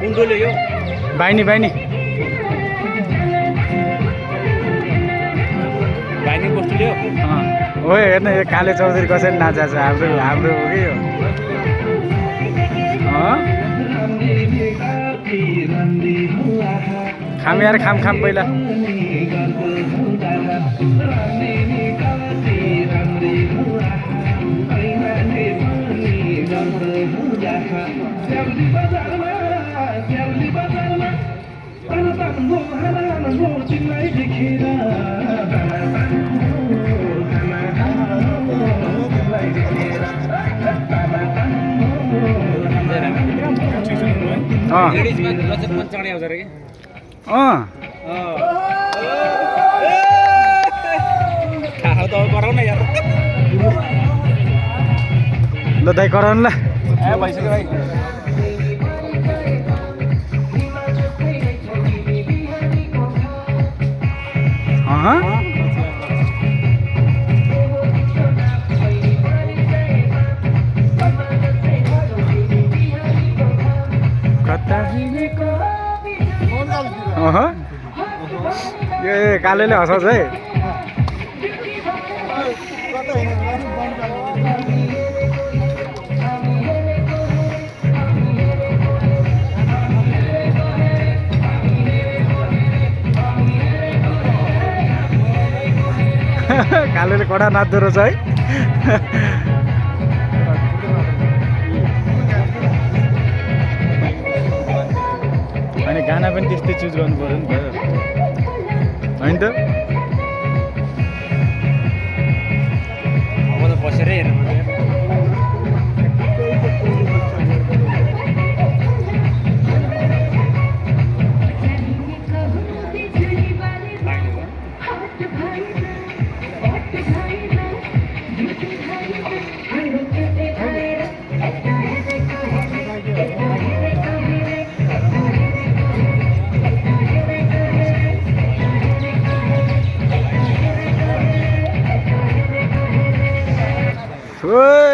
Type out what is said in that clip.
कुण्डोले यो binary binary भाइनी कस्तो ल्यायो हो हेर्न यो काले चौधरी कसरी नाचेको छ हाम्रो हाम्रो हो कि यो खाम यार खाम खाम पहिला लेडिजमा लचक मन चढे आउँछ रे थाहा त गरौ न यार ल दाइ गराउनु ल ए भइसक्यो भाइ ए कालेले हँसाउँछ है कालेले कडा नाच्दो रहेछ है अनि गाना पनि त्यस्तै चुज गर्नु पर्यो नि त होइन त अब त बसेरै हेर्नु ओए